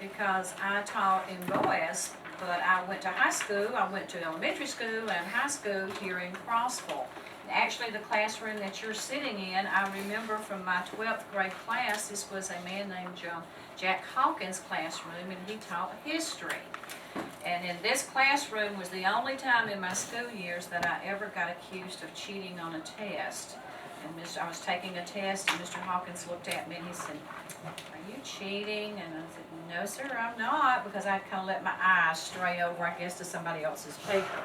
because I taught in Boas, but I went to high school. I went to elementary school and high school here in Crossville. Actually, the classroom that you're sitting in, I remember from my 12th grade class, this was a man named Jack Hawkins' classroom, and he taught history. And in this classroom was the only time in my school years that I ever got accused of cheating on a test. And I was taking a test, and Mr. Hawkins looked at me and he said, "Are you cheating?" And I said, "No, sir, I'm not," because I kind of let my eyes stray over, I guess, to somebody else's paper.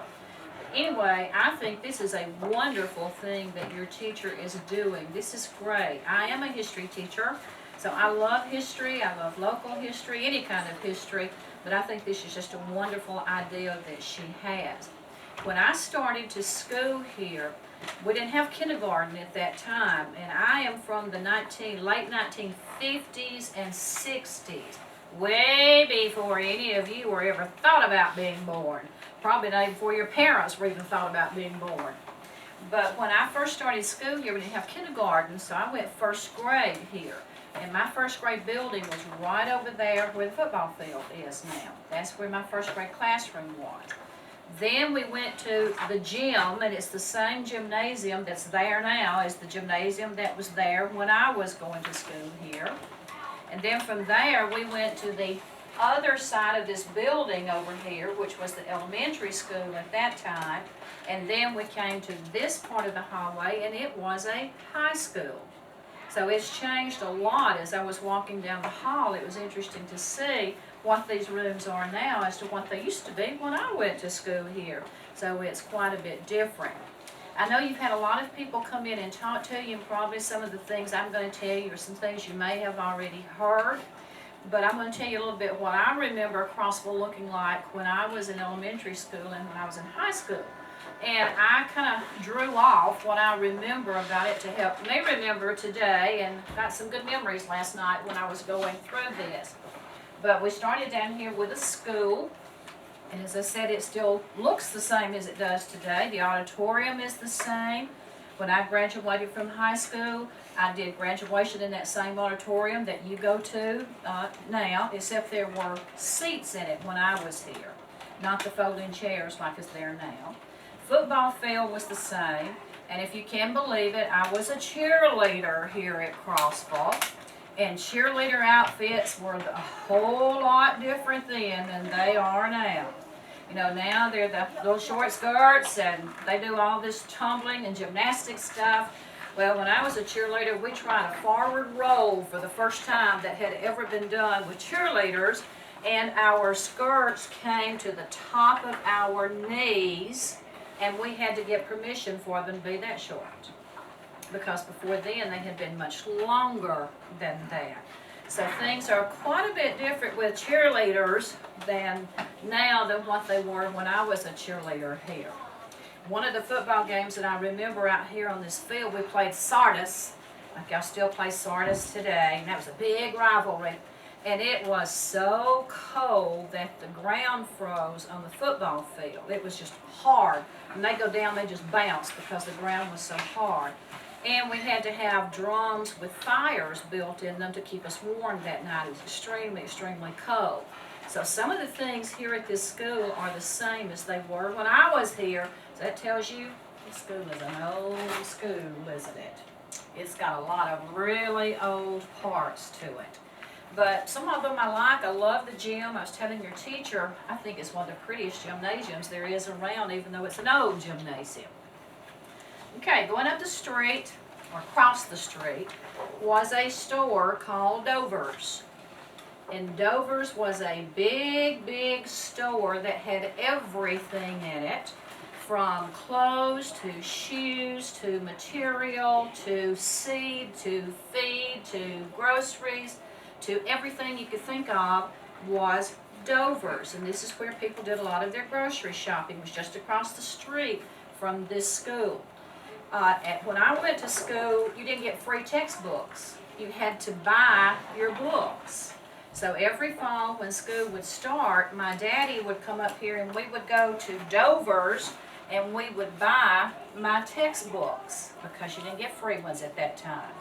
Anyway, I think this is a wonderful thing that your teacher is doing. This is great. I am a history teacher, so I love history. I love local history, any kind of history, but I think this is just a wonderful idea that she has. When I started to school here, we didn't have kindergarten at that time, and I am from the late 1950s and 60s, way before any of you were ever thought about being born. Probably not even before your parents were even thought about being born. But when I first started school here, we didn't have kindergarten, so I went first grade here. And my first grade building was right over there where the football field is now. That's where my first grade classroom was. Then we went to the gym, and it's the same gymnasium that's there now as the gymnasium that was there when I was going to school here. And then from there, we went to the other side of this building over here, which was the elementary school at that time. And then we came to this part of the hallway, and it was a high school. So it's changed a lot as I was walking down the hall. It was interesting to see what these rooms are now as to what they used to be when I went to school here. So it's quite a bit different. I know you've had a lot of people come in and talk to you, and probably some of the things I'm going to tell you are some things you may have already heard. But I'm going to tell you a little bit what I remember Crossville looking like when I was in elementary school and when I was in high school. And I kind of drew off what I remember about it to help me remember today, and got some good memories last night when I was going through this. But we started down here with a school, and as I said, it still looks the same as it does today. The auditorium is the same. When I graduated from high school, I did graduation in that same auditorium that you go to now, except there were seats in it when I was here, not the folding chairs like is there now. Football field was the same, and if you can believe it, I was a cheerleader here at Crossville, and cheerleader outfits were a whole lot different then than they are now. You know, now they're the little short skirts, and they do all this tumbling and gymnastics stuff. Well, when I was a cheerleader, we tried a forward roll for the first time that had ever been done with cheerleaders, and our skirts came to the top of our knees, and we had to get permission for them to be that short, because before then they had been much longer than that. So things are quite a bit different with cheerleaders than now than what they were when I was a cheerleader here. One of the football games that I remember out here on this field, we played Sardis. Like I still play Sardis today, and that was a big rivalry. And it was so cold that the ground froze on the football field. It was just hard. When they go down, they just bounce because the ground was so hard. And we had to have drums with fires built in them to keep us warm that night. It was extremely, extremely cold. So some of the things here at this school are the same as they were when I was here. So that tells you this school is an old school, isn't it? It's got a lot of really old parts to it. But some of them I like. I love the gym. I was telling your teacher, I think it's one of the prettiest gymnasiums there is around, even though it's an old gymnasium. Okay, going up the street, or across the street, was a store called Dover's. And Dover's was a big, big store that had everything in it, from clothes to shoes to material to seed to feed to groceries to everything you could think of was Dover's. And this is where people did a lot of their grocery shopping. It was just across the street from this school. When I went to school, you didn't get free textbooks. You had to buy your books. So every fall when school would start, my daddy would come up here and we would go to Dover's and we would buy my textbooks because you didn't get free ones at that time.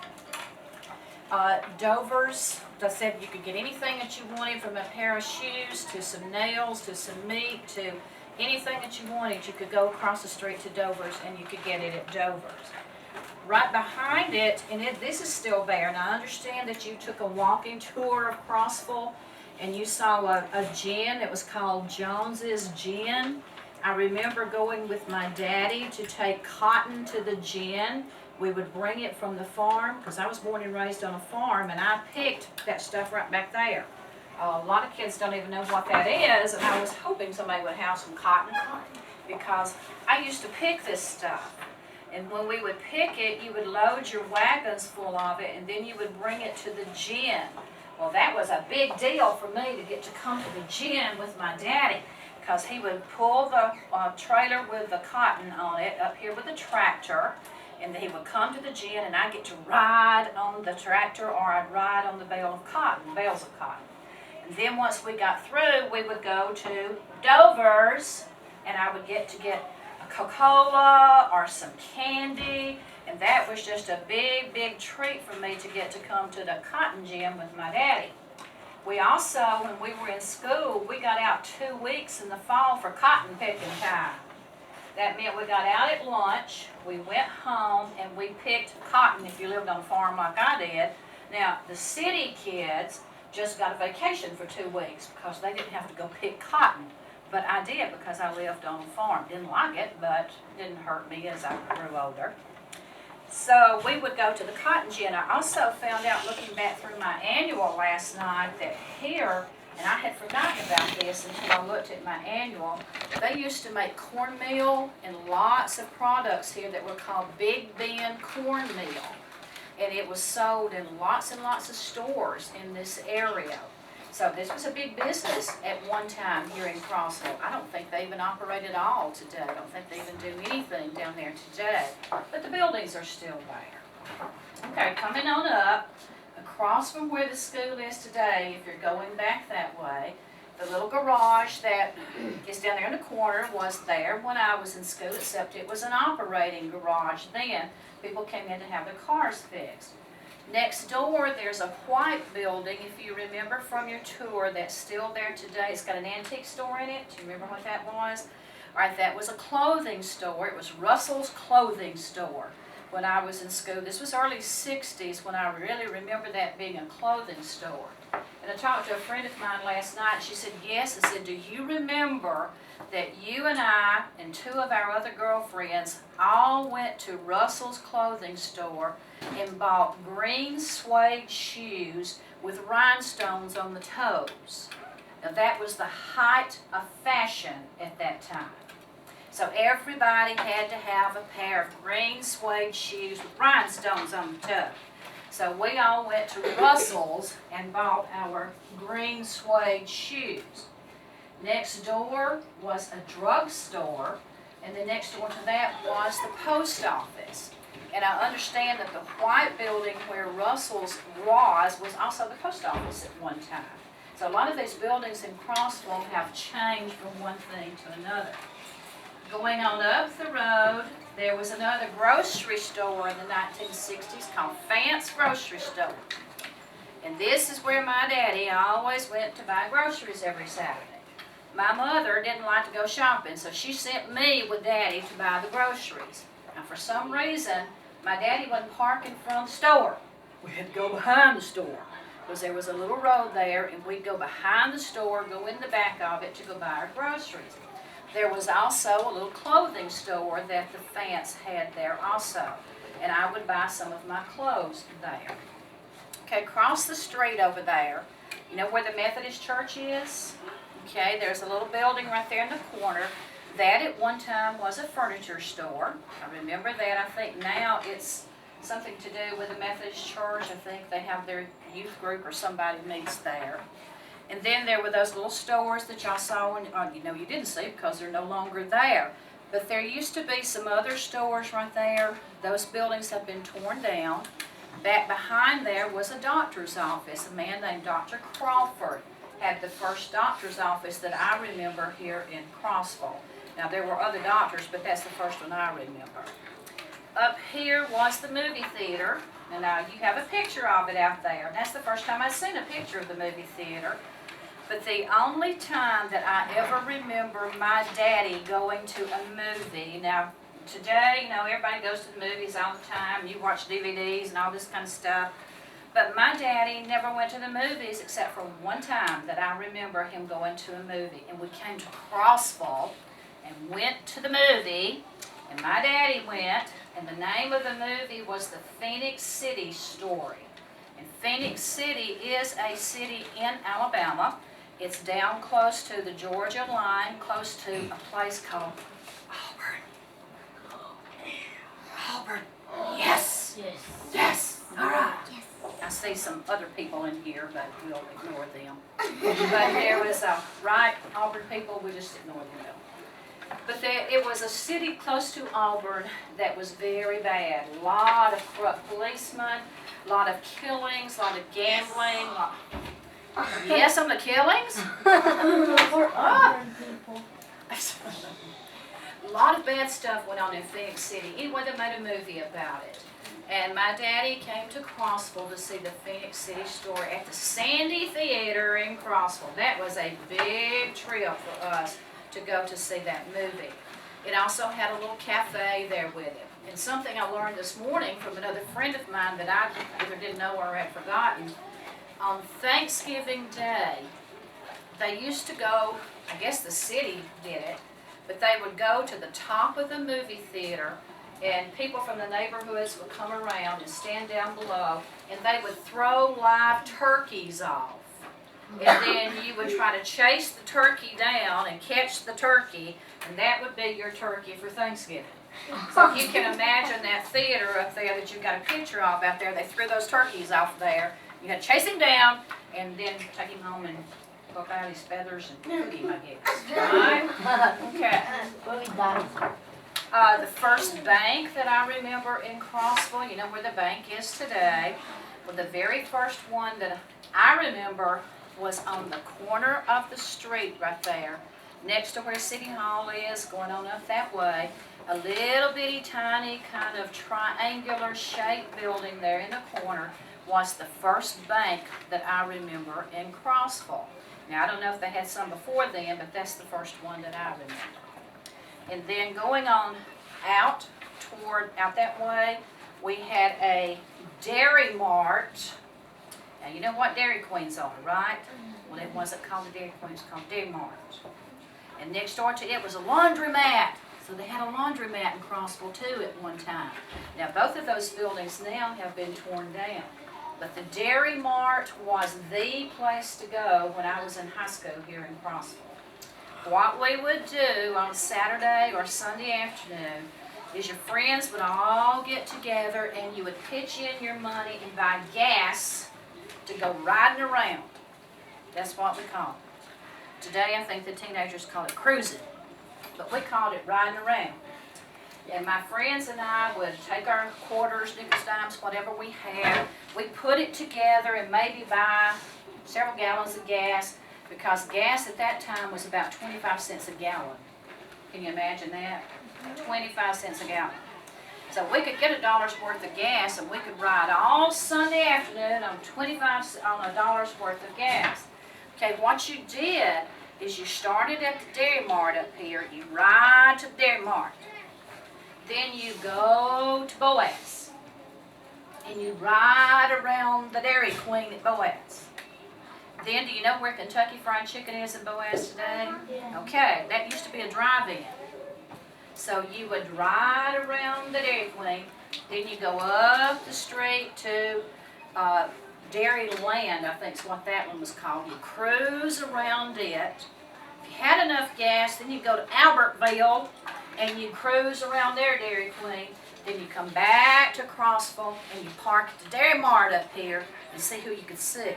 Dover's. They said you could get anything that you wanted, from a pair of shoes to some nails to some meat to anything that you wanted. You could go across the street to Dover's and you could get it at Dover's. Right behind it, and this is still there, and I understand that you took a walking tour of Crossville and you saw a gin that was called Jones's Gin. I remember going with my daddy to take cotton to the gin. We would bring it from the farm, because I was born and raised on a farm, and I picked that stuff right back there. A lot of kids don't even know what that is, and I was hoping somebody would have some cotton, because I used to pick this stuff. And when we would pick it, you would load your wagons full of it, and then you would bring it to the gin. Well, that was a big deal for me to get to come to the gin with my daddy, because he would pull the trailer with the cotton on it up here with the tractor, and he would come to the gin, and I'd get to ride on the tractor, or I'd ride on the bales of cotton. And then once we got through, we would go to Dover's, and I would get a Coca-Cola or some candy, and that was just a big, big treat for me to get to come to the cotton gin with my daddy. We also, when we were in school, we got out 2 weeks in the fall for cotton picking time. That meant we got out at lunch, we went home, and we picked cotton if you lived on a farm like I did. Now, the city kids just got a vacation for 2 weeks because they didn't have to go pick cotton. But I did, because I lived on a farm. Didn't like it, but it didn't hurt me as I grew older. So we would go to the cotton gin. I also found out, looking back through my annual last night, that here, and I had forgotten about this until I looked at my annual, they used to make cornmeal and lots of products here that were called Big Ben cornmeal. And it was sold in lots and lots of stores in this area. So this was a big business at one time here in Crossville. I don't think they even operate at all today. I don't think they even do anything down there today. But the buildings are still there. Okay, coming on up, across from where the school is today, if you're going back that way, the little garage that is down there in the corner was there when I was in school, except it was an operating garage then. People came in to have their cars fixed. Next door, there's a white building, if you remember from your tour, that's still there today. It's got an antique store in it. Do you remember what that was? All right, that was a clothing store. It was Russell's Clothing Store when I was in school. This was early 60s when I really remember that being a clothing store. And I talked to a friend of mine last night. She said, yes. I said, do you remember that you and I and 2 of our other girlfriends all went to Russell's Clothing Store and bought green suede shoes with rhinestones on the toes? Now that was the height of fashion at that time. So everybody had to have a pair of green suede shoes with rhinestones on the toe. So we all went to Russell's and bought our green suede shoes. Next door was a drugstore, and the next door to that was the post office. And I understand that the white building where Russell's was also the post office at one time. So a lot of these buildings in Crossville have changed from one thing to another. Going on up the road, there was another grocery store in the 1960s called Fance Grocery Store. And this is where my daddy always went to buy groceries every Saturday. My mother didn't like to go shopping, so she sent me with Daddy to buy the groceries. Now, for some reason, my daddy wouldn't park in front of the store. We had to go behind the store, because there was a little road there, and we'd go behind the store, go in the back of it to go buy our groceries. There was also a little clothing store that the Fance had there also, and I would buy some of my clothes there. Okay, across the street over there, you know where the Methodist Church is? Okay, there's a little building right there in the corner. That at one time was a furniture store. I remember that. I think now it's something to do with the Methodist Church. I think they have their youth group or somebody meets there. And then there were those little stores that y'all saw, and you didn't see because they're no longer there. But there used to be some other stores right there. Those buildings have been torn down. Back behind there was a doctor's office. A man named Dr. Crawford had the first doctor's office that I remember here in Crossville. Now there were other doctors, but that's the first one I remember. up here was the movie theater. And now you have a picture of it out there. And that's the first time I've seen a picture of the movie theater. But the only time that I ever remember my daddy going to a movie, now today, everybody goes to the movies all the time. You watch DVDs and all this kind of stuff. But my daddy never went to the movies except for one time that I remember him going to a movie. And we came to Crossville and went to the movie. And my daddy went, and the name of the movie was The Phoenix City Story. And Phoenix City is a city in Alabama. It's down close to the Georgia line, close to a place called Auburn. Auburn. Yes. Yes. Yes. All right. Yes. I see some other people in here, but we'll ignore them. But there was right, Auburn people, we just ignore them. But it was a city close to Auburn that was very bad. A lot of corrupt policemen, a lot of killings, a lot of gambling. Yes, some of the killings. We're Auburn people. A lot of bad stuff went on in Phoenix City. Anyway, they made a movie about it. And my daddy came to Crossville to see the Phoenix City Story at the Sandy Theater in Crossville. That was a big trip for us to go to see that movie. It also had a little cafe there with it. And something I learned this morning from another friend of mine that I either didn't know or had forgotten, on Thanksgiving Day, they used to go, I guess the city did it, but they would go to the top of the movie theater and people from the neighborhoods would come around and stand down below and they would throw live turkeys off. And then you would try to chase the turkey down and catch the turkey, and that would be your turkey for Thanksgiving. So if you can imagine that theater up there that you've got a picture of out there, they threw those turkeys off there. You had to chase him down and then take him home and poke out his feathers and cook him, I guess. Right? Okay. The first bank that I remember in Crossville, you know where the bank is today, well, the very first one that I remember was on the corner of the street right there, next to where City Hall is, going on up that way. A little bitty tiny kind of triangular shaped building there in the corner was the first bank that I remember in Crossville. Now I don't know if they had some before then, but that's the first one that I remember. And then going on out that way, we had a Dairy Mart. Now you know what Dairy Queens are, right? Well, it wasn't called a Dairy Queen, it was called Dairy Mart. And next door to it was a laundromat. So they had a laundromat in Crossville too at one time. Now both of those buildings now have been torn down. But the Dairy Mart was the place to go when I was in high school here in Crossville. What we would do on Saturday or Sunday afternoon is your friends would all get together and you would pitch in your money and buy gas to go riding around. That's what we call it. Today I think the teenagers call it cruising, but we called it riding around. And my friends and I would take our quarters, nickels, dimes, whatever we had, we'd put it together and maybe buy several gallons of gas, because gas at that time was about 25 cents a gallon. Can you imagine that? 25 cents a gallon. So we could get $1's worth of gas and we could ride all Sunday afternoon on $1 worth of gas. Okay, what you did is you started at the Dairy Mart up here, you ride to the Dairy Mart. Then you go to Boaz. And you ride around the Dairy Queen at Boaz. Then do you know where Kentucky Fried Chicken is in Boaz today? Yeah. Okay, that used to be a drive-in. So you would ride around the Dairy Queen, then you go up the street to Dairy Land, I think is what that one was called. You cruise around it. If you had enough gas, then you go to Albertville and you cruise around their Dairy Queen. Then you come back to Crossville and you park at the Dairy Mart up here and see who you could see.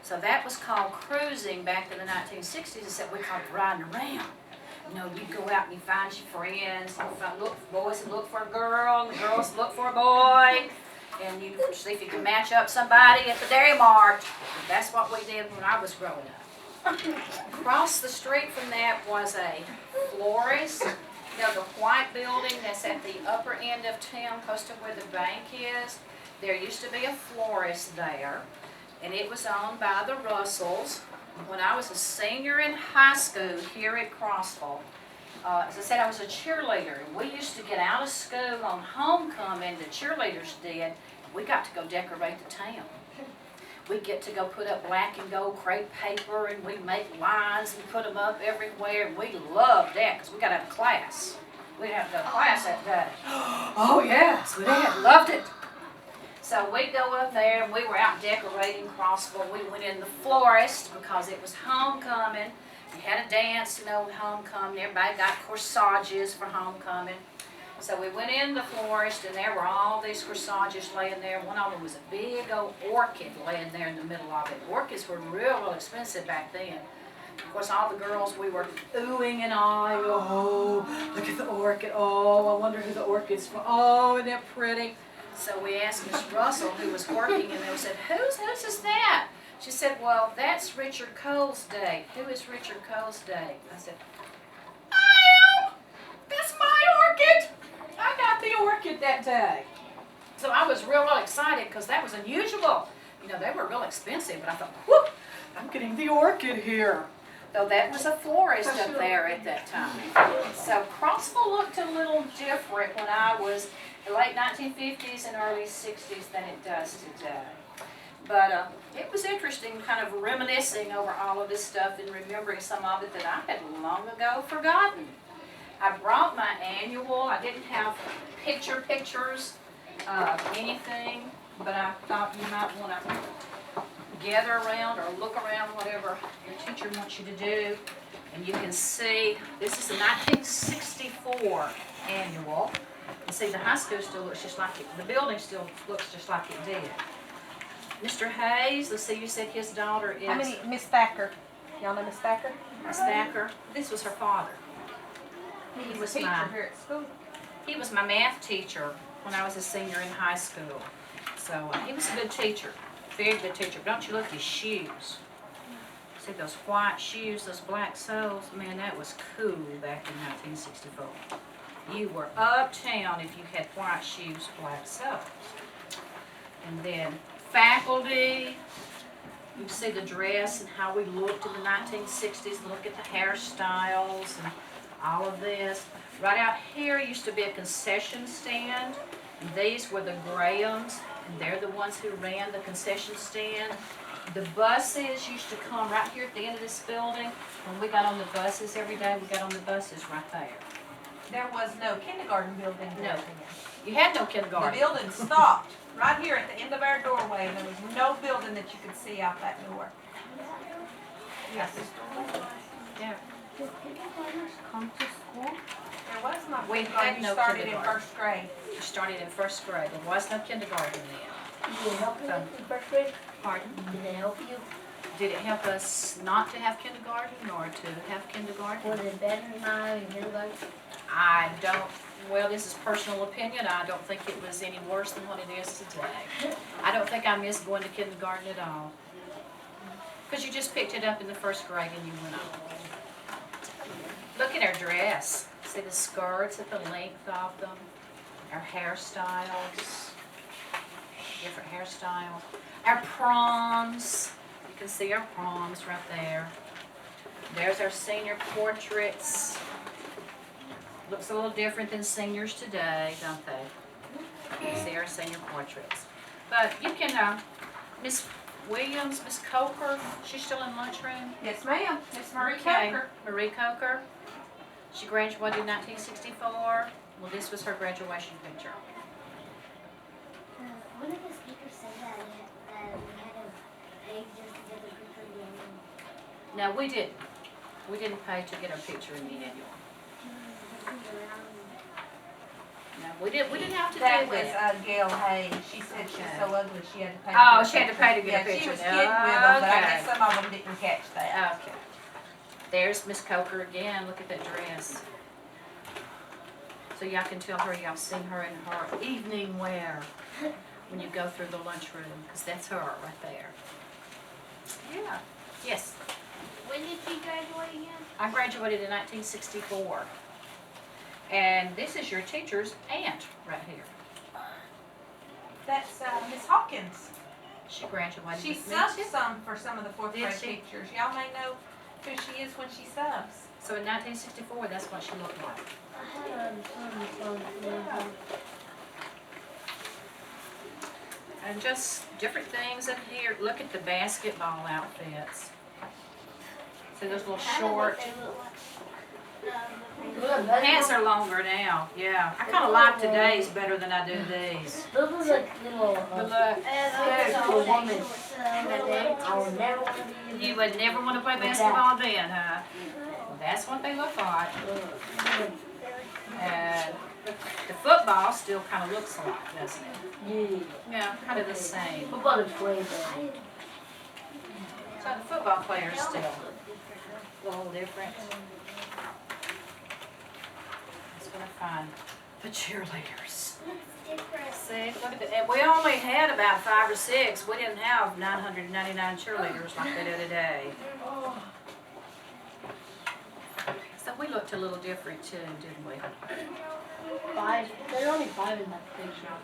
So that was called cruising back in the 1960s, except we called it riding around. You know, you go out and you find your friends, you look for boys and look for a girl, and the girls look for a boy, and you see if you can match up somebody at the Dairy Mart. That's what we did when I was growing up. Across the street from that was a florist, You know, the white building that's at the upper end of town, close to where the bank is, there used to be a florist there, and it was owned by the Russells. When I was a senior in high school here at Crossville, as I said, I was a cheerleader, and we used to get out of school on homecoming, the cheerleaders did, we got to go decorate the town. We get to go put up black and gold crepe paper, and we make lines and put them up everywhere, and we loved that, because we got to have class. We didn't have to go to class that day. Oh yes, we did, loved it. So we'd go up there, and we were out decorating Crossville. We went in the florist, because it was homecoming. We had a dance, you know, with homecoming. Everybody got corsages for homecoming. So we went in the florist, and there were all these corsages laying there. One of them was a big old orchid laying there in the middle of it. Orchids were real expensive back then. Of course, all the girls, we were oohing and ahhing. Oh, look at the orchid. Oh, I wonder who the orchid's for. Oh, isn't that pretty? So we asked Miss Russell, who was working, and they said, whose is that? She said, well, that's Richard Cole's day. Who is Richard Cole's day? I said, I am. That's my orchid. I got the orchid that day. So I was real excited, because that was unusual. You know, they were real expensive, but I thought, whoop, I'm getting the orchid here. Though that was a florist up there at that time. So Crossville looked a little different when I was in the late 1950s and early 60s than it does today. But it was interesting kind of reminiscing over all of this stuff and remembering some of it that I had long ago forgotten. I brought my annual. I didn't have pictures of anything, but I thought you might want to gather around or look around, whatever your teacher wants you to do. And you can see, this is the 1964 annual. You see the high school still looks just like it, the building still looks just like it did. Mr. Hayes, let's see, you said his daughter is... How many, Miss Thacker? Y'all know Miss Thacker? Miss Thacker. This was her father. He was a teacher here at school. He was my math teacher when I was a senior in high school. So he was a good teacher, very good teacher. Don't you look at his shoes? See those white shoes, those black soles? Man, that was cool back in 1964. You were uptown if you had white shoes, black soles. And then faculty, you see the dress and how we looked in the 1960s. Look at the hairstyles and all of this. Right out here used to be a concession stand. And these were the Grahams, and they're the ones who ran the concession stand. The buses used to come right here at the end of this building. When we got on the buses every day, we got on the buses right there. There was no kindergarten building No. there. You had no The kindergarten. building stopped right here at the end of our doorway, and there was no building that you could see out that door. Yes. Yeah. Did kindergartners come to school? There was not We kindergarten. had You no started in kindergarten. first grade. You started in first grade. There was no kindergarten then. Did it help you in first grade? Pardon? Did it help you? Did it help us not to have kindergarten or to have kindergarten? Was it better than I in kindergarten? I don't, well, this is personal opinion. I don't think it was any worse than what it is today. I don't think I missed going to kindergarten at all. Because you just picked it up in the first grade and you went on. Look at our dress. See the skirts at the length of them. Our hairstyles. Different hairstyles. Our proms. You can see our proms right there. There's our senior portraits. Looks a little different than seniors today, don't they? You see our senior portraits. But you can, Miss Williams, Miss Coker, she's still in lunchroom? Yes, ma'am. Miss Marie Okay. Coker. Marie Coker. She graduated in 1964. Well, this was her graduation picture. One of the speakers said that we had to pay just to get the picture in the annual. No, we didn't. We didn't pay to get our picture in the annual. No, we didn't have to That do was that. Gail Hayes. She said she's so ugly she had to pay. Oh, to she had to pay to get a Yeah, picture. she was kidding with them, but I guess Okay. some of them didn't catch that. Okay. There's Miss Coker again. Look at that dress. So y'all can tell her y'all seen her in her evening wear when you go through the lunchroom, because that's her right there. Yeah. Yes. When did she graduate again? I graduated in 1964. And this is your teacher's aunt right here. That's Miss Hawkins. She graduated She with me subs too. some for some of the fourth Did grade she? pictures. Y'all may know who she is when she subs. So in 1964, that's what she looked like. I had a son. And just different things in here. Look at the basketball outfits. See those little short pants are longer now. Yeah, I kind of like today's better than I do these. Those are like little. But look, A woman. I will never want to be. you would never want to play basketball then, huh? Well, that's what they look like. And the football still kind of looks alike, doesn't it? Yeah. Yeah, kind of the same. Football is way better. So the football players still a little different. Let's go find the cheerleaders. See, look at that. And we only had about 5 or 6. We didn't have 999 cheerleaders like they do today. So we looked a little different too, didn't we? 5. There's only 5 in that picture.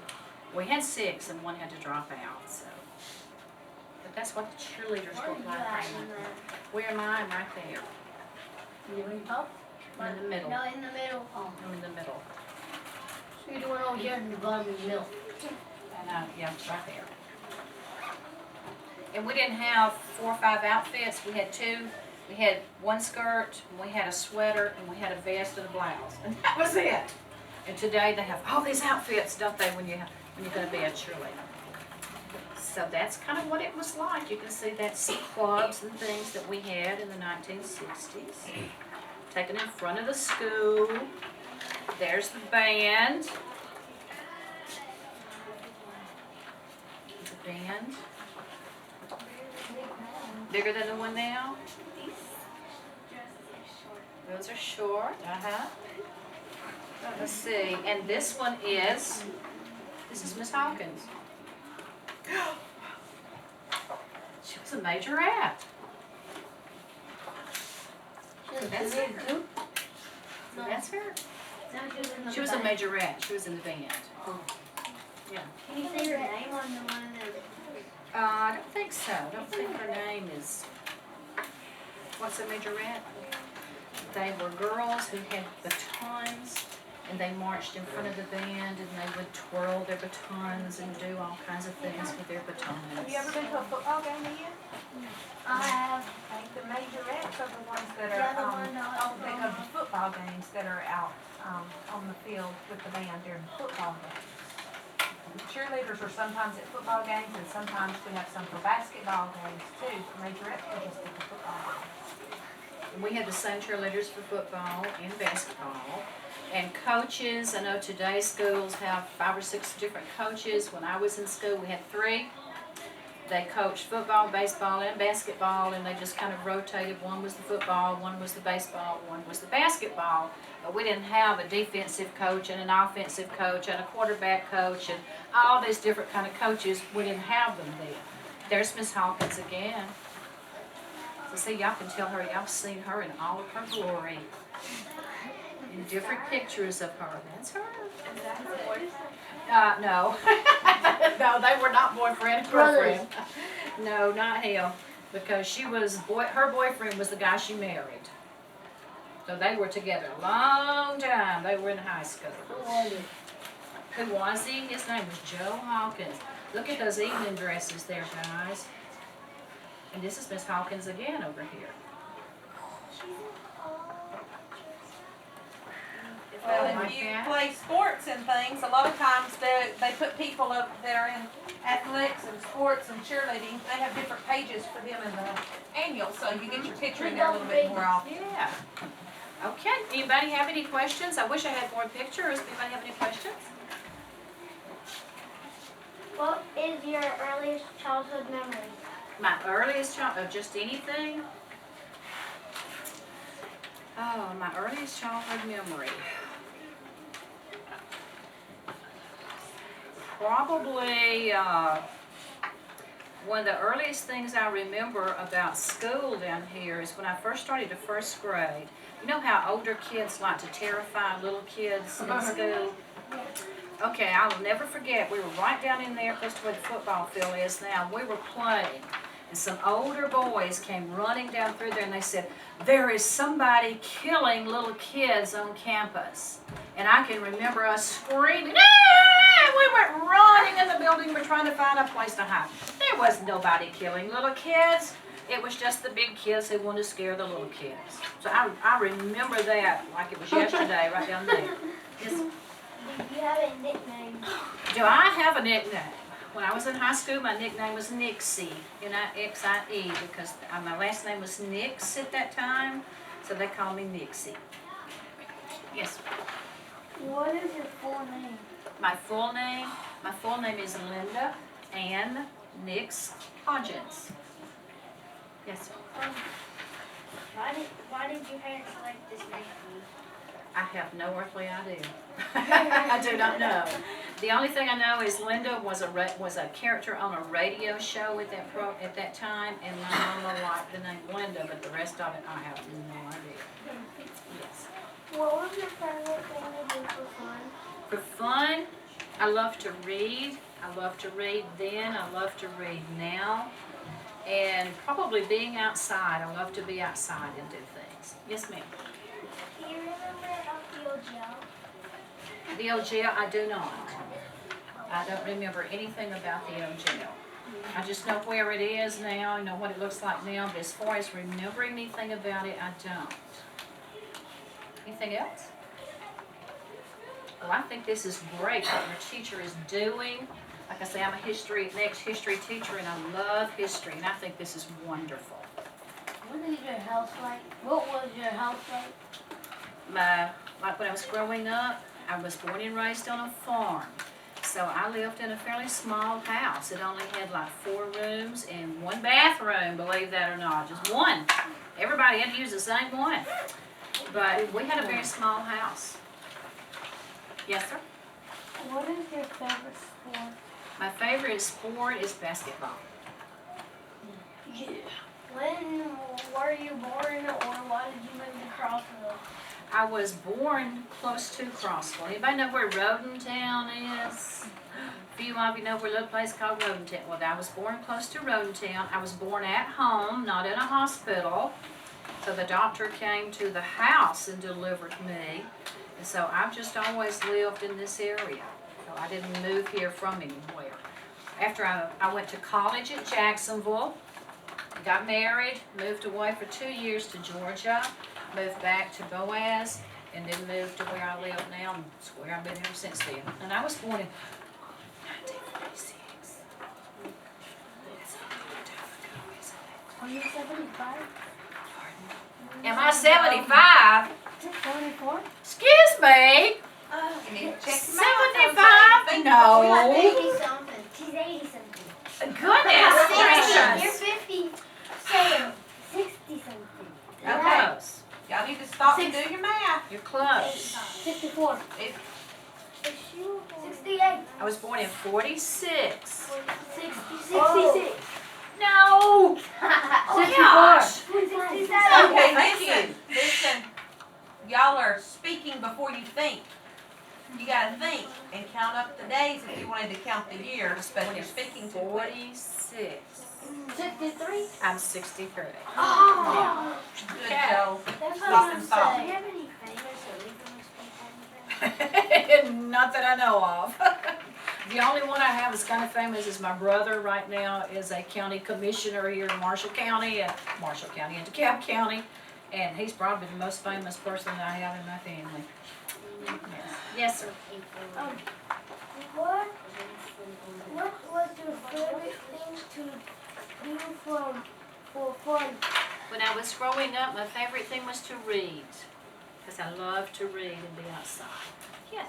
We had 6 and one had to drop out, so. But that's what the cheerleaders look like. Where am I? I'm right there. You in top? In the middle. No, in the middle. Oh. I'm in the middle. So you're doing over here in the bottom of the middle. And yeah, right there. And we didn't have 4 or 5 outfits. We had 2. We had one skirt, and we had a sweater, and we had a vest and a blouse. And that was it. And today they have all these outfits, don't they, when you're going to be a cheerleader. So that's kind of what it was like. You can see that's some clubs and things that we had in the 1960s. Taken in front of the school. There's the band. The band. Bigger than the one now? Those are short, Let's see, and this one is Miss Hawkins. She was a majorette. That's her. No. That's her. No, She was a majorette. She was in the band. Yeah. Can you say your name on the one of the? I don't think so. I don't think her name is. What's a majorette? They were girls who had batons, and they marched in front of the band, and they would twirl their batons and do all kinds of things with their batons. Have you ever been to a football game yet? I have. The majorettes are the ones that Yeah, the are, one that they go to football games that are out, on the field with the band during football games. Cheerleaders are sometimes at football games, and sometimes we have some for basketball games too. Majorettes are just at the football games. And we had the same cheerleaders for football and basketball. And coaches, I know today's schools have 5 or 6 different coaches. When I was in school, we had 3. They coached football, baseball, and basketball, and they just kind of rotated. One was the football, one was the baseball, one was the basketball. But we didn't have a defensive coach and an offensive coach and a quarterback coach and all these different kind of coaches. We didn't have them then. There's Miss Hawkins again. So see, y'all can tell her, y'all seen her in all of her glory. In different pictures of her. That's her. Is that her boyfriend? No. No, they were not boyfriend and girlfriend. No, not him. Because her boyfriend was the guy she married. So they were together a long time. They were in high school. Who was he? His name was Joe Hawkins. Look at those evening dresses there, guys. And this is Miss Hawkins again over here. Well, Like if you that? play sports and things, a lot of times they put people up that are in athletics and sports and cheerleading. They have different pages for them in the annual, so you get your picture in there a little bit more often. Yeah. Okay, anybody have any questions? I wish I had more pictures. Anybody have any questions? What is your earliest childhood memory? My earliest of just anything? Oh, my earliest childhood memory. Probably One of the earliest things I remember about school down here is when I first started to first grade. You know how older kids like to terrify little kids in school? Okay, I'll never forget, we were right down in there close to where the football field is now. We were playing, and some older boys came running down through there and they said, "There is somebody killing little kids on campus." And I can remember us screaming, "Ah!" We went running in the building, we're trying to find a place to hide. There was nobody killing little kids. It was just the big kids who wanted to scare the little kids. So I remember that like it was yesterday, right down there. Yes. Did you have a nickname? Do I have a nickname? When I was in high school, my nickname was Nixie, N-I-X-I-E, because my last name was Nix at that time, so they called me Nixie. Yes. What is your full name? My full name is Linda Ann Nix Hodgens. Yes, sir. Why did your parents select this name for you? I have no earthly idea. I do not know. The only thing I know is Linda was a character on a radio show at that time, and my mama liked the name Linda, but the rest of it I have no idea. Yes. What was your favorite thing to do for fun? For fun, I love to read. I love to read then. I love to read now. And probably being outside. I love to be outside and do things. Yes, ma'am. Do you remember about the old jail? The old jail, I do not. I don't remember anything about the old jail. I just know where it is now, I know what it looks like now, but as far as remembering anything about it, I don't. Anything else? Well, I think this is great what your teacher is doing. Like I say, I'm a next history teacher, and I love history, and I think this is wonderful. What is your house like? What was your house like? Like when I was growing up, I was born and raised on a farm. So I lived in a fairly small house. It only had like 4 rooms and 1 bathroom, believe that or not, just one. Everybody had to use the same one. But we had a very small house. Yes, sir? What is your favorite sport? My favorite sport is basketball. Yeah. When were you born, or why did you move to Crossville? I was born close to Crossville. Anybody know where Rodentown is? A few of you know where a little place called Rodentown. Well, I was born close to Rodentown. I was born at home, not in a hospital. So the doctor came to the house and delivered me. And so I've just always lived in this area. So I didn't move here from anywhere. After I went to college at Jacksonville, got married, moved away for 2 years to Georgia, moved back to Boaz, and then moved to where I live now, and it's where I've been ever since then. And I was born in 1946. That's a long time ago, isn't it? Are you 75? Pardon? Am I 75? 74? Excuse me? You need to check them 75? out. She's No. 80 something. She's 80 something. Goodness You're gracious. 50. Say 60 something. You're Okay. close. Y'all need to stop and do your math. You're close. 64. It- 68. I was born in 46. 66. No! Oh gosh! 67. Okay, listen, y'all are speaking before you think. You gotta think and count up the days if you wanted to count the years, but you're speaking too quick. 46. 63. I'm 63. Oh. Good, Joe. That's Stop what I'm and stop. saying. Do you have any famous or infamous people? Not that I know of. The only one I have that's kind of famous is my brother right now is a county commissioner here in Marshall County and DeKalb County. And he's probably the most famous person that I have in my family. Yes, yes sir. What was your favorite thing to do for fun? When I was growing up, my favorite thing was to read. Because I love to read and be outside. Yes.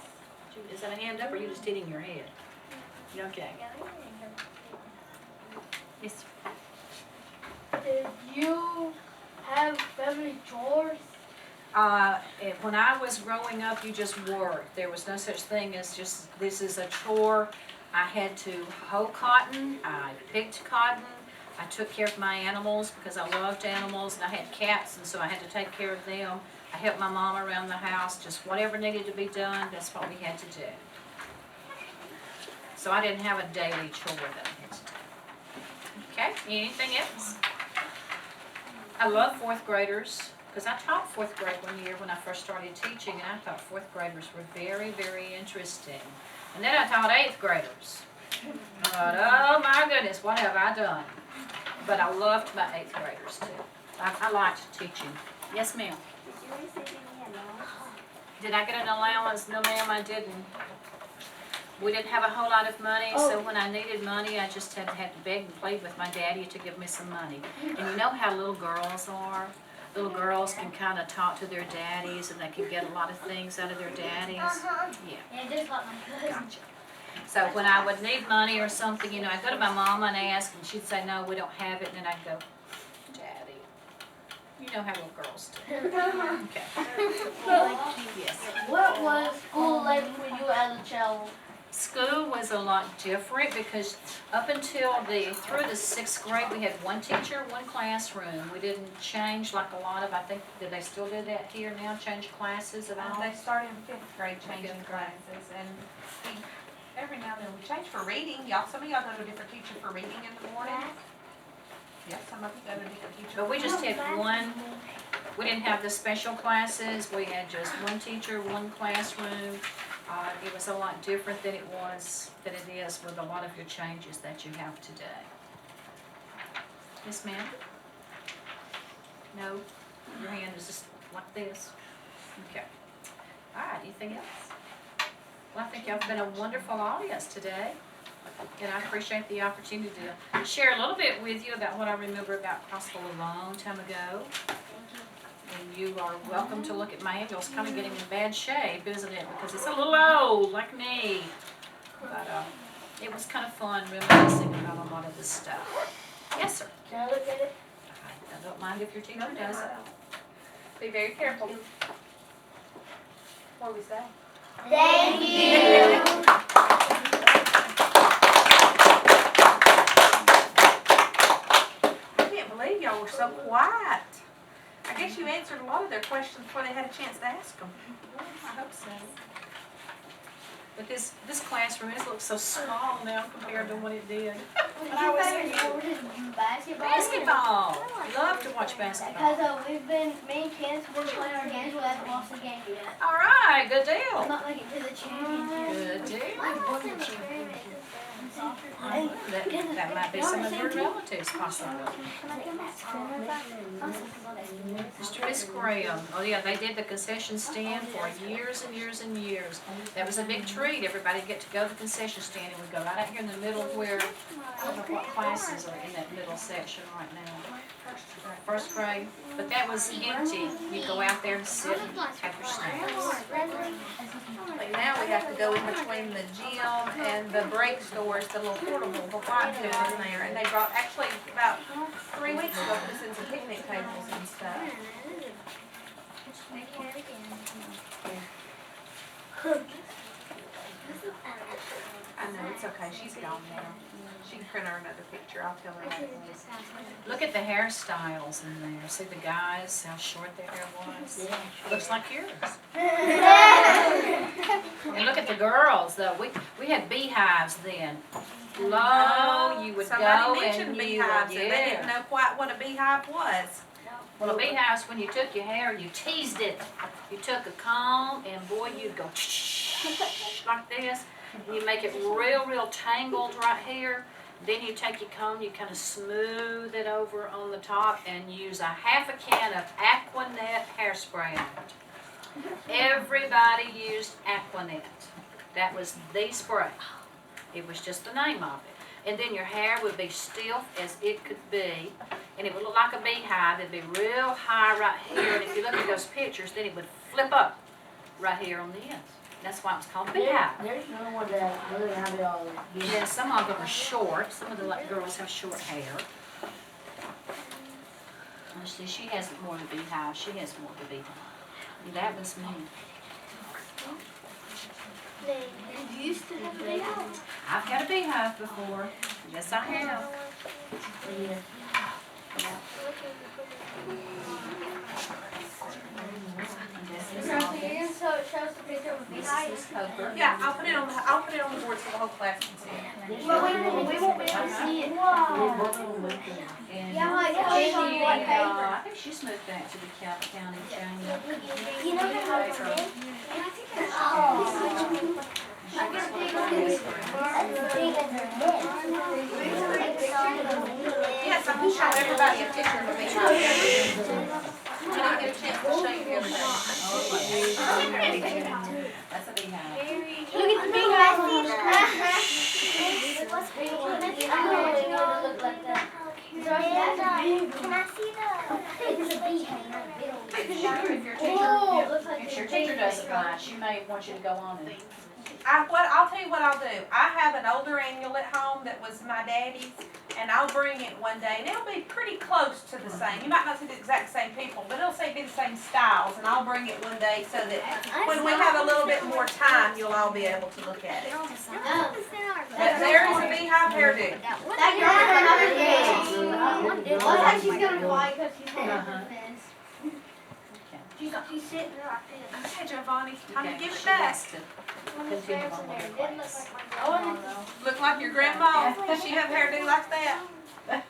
Is that a hand up or are you just hitting your head? Okay. Yes, sir. Did you have family chores? When I was growing up, you just worked. There was no such thing as just, this is a chore. I had to hoe cotton, I picked cotton, I took care of my animals because I loved animals, and I had cats, and so I had to take care of them. I helped my mom around the house, just whatever needed to be done, that's what we had to do. So I didn't have a daily chore that I had to do. Okay, anything else? I love fourth graders, because I taught fourth grade one year when I first started teaching, and I thought fourth graders were very, very interesting. And then I taught eighth graders. I thought, oh my goodness, what have I done? But I loved my eighth graders too. I liked teaching. Yes, ma'am. Did you receive any allowance? Did I get an allowance? No, ma'am, I didn't. We didn't have a whole lot of money, so when I needed money, I just had to beg and plead with my daddy to give me some money. And you know how little girls are? Little girls can kind of talk to their daddies, and they can get a lot of things out of their daddies. Yeah. Yeah, just like my cousin. Gotcha. So when I would need money or something, you know, I'd go to my mama and ask, and she'd say, no, we don't have it, and then I'd go, Daddy, you know how little girls do. Okay. Yes. What was school like for you as a child? School was a lot different because up until through the sixth grade, we had one teacher, one classroom. We didn't change like a lot of, I think, did they still do that here now, change classes at all? They started in fifth grade changing classes, and every now and then we change for reading. Some of y'all go to a different teacher for reading in the morning. Yeah, some of you go to a different teacher. But we just had one, we didn't have the special classes, we had just one teacher, one classroom. It was a lot different than it is with a lot of your changes that you have today. Yes, ma'am? No? Your hand is just like this? Okay. All right, anything else? Well, I think y'all have been a wonderful audience today. And I appreciate the opportunity to share a little bit with you about what I remember about Crossville a long time ago. And you are welcome to look at my angel. It's kind of getting in bad shape, isn't it? Because it's a little old, like me. But it was kind of fun reminiscing about a lot of this stuff. Yes, sir. Can I look at it? I don't mind if your teacher does it. Be very careful. What do we say? Thank you. I can't believe y'all were so quiet. I guess you answered a lot of their questions before they had a chance to ask them. I hope so. But this classroom, it looks so small now compared to what it did. When I was in basketball. Basketball! Love to watch basketball. Because me and Kenneth were playing our games, we haven't lost a game yet. All right, good I'm deal. not making it to the championship. Good deal. Hey, That might be some of your relatives possibly. Mr. Miss Graham, oh yeah, they did the concession stand for years and years and years. That was a big treat. Everybody get to go to the concession stand, and we go right out here in the middle where, I don't know what classes are in that middle section right now. First grade, but that was empty. You go out there and sit and have your snacks. Like now we have to go in between the gym and the break stores, the little portable, the white food in there. And they brought, actually about 3 weeks ago, put us in some picnic tables and stuff. I know, it's okay, she's gone now. She can print her another picture, I'll tell her that. Look at the hairstyles in there. See the guys, how short their hair was? Looks like yours. And look at the girls, though. We had beehives then. Lo, you would Somebody go mentioned and you beehives, would, and they didn't know quite what a beehive was. Well, a beehive's when you took your hair, you teased it. You took a comb, and boy, you'd go like this. You make it real, real tangled right here. Then you take your comb, you kind of smooth it over on the top, and use a half a can of Aquanet hairspray on it. Everybody used Aquanet. That was the spray. It was just the name of it. And then your hair would be stiff as it could be, and it would look like a beehive. It'd be real high right here, and if you look at those pictures, then it would flip up right here on the end. That's why it's called beehive. There's no one that really have it all. And then some of them are short. Some of the girls have short hair. Let's see, she has more to beehive. She has more to beehive. That was me. Did you used to have a beehive? I've had a beehive before. Yes, I have. So it shows the picture of a beehive. Yeah, I'll put it on the board so the whole class can see it. But we won't be able to see it. And Yeah, like, it's on white paper. I think she's moved back to the county, Jane. You know how it's been? And I think that's all. I got a big one. Yes, I can show everybody a picture of a beehive. I didn't get a chance to show you the other day. That's a beehive. Look at the beehive. What's big? I'm going to look like that. Can I see the? It's a beehive, not a bill. Sure, if your teacher, if your teacher does it right, she may want you to go on and. I'll tell you what I'll do. I have an older annual at home that was my daddy's, and I'll bring it one day, and it'll be pretty close to the same. You might not see the exact same people, but it'll be the same styles, and I'll bring it one day so that when we have a little bit more time, you'll all be able to look at it. But there is a beehive hairdo. Looks like she's gonna fly because she's holding her fence. She's sitting right there. Okay, Giovanni, time to give it She back. has to When the continue fence on in there, with it the didn't look class. like my grandma. Look like your grandma. Does she have hairdo like that? All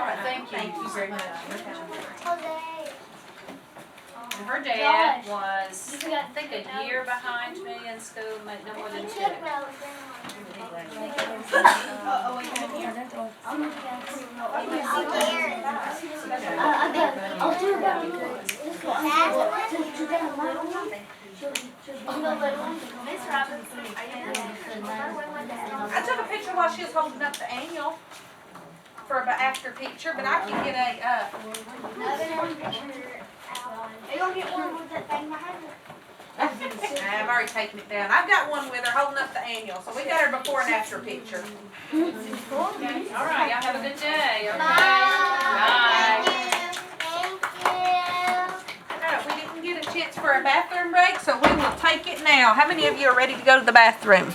right, thank you very much. Jose. And her dad was, I think, a year behind me in school, no more than 2. I took a picture while she was holding up the annual for an after picture, but I can get a, Are you gonna get one with that thing behind her? I've already taken it down. I've got one with her holding up the annual, so we got her before and after picture. All right, y'all have a good day. Okay? Bye. Bye. Thank you. We didn't get a chance for a bathroom break, so we will take it now. How many of you are ready to go to the bathroom?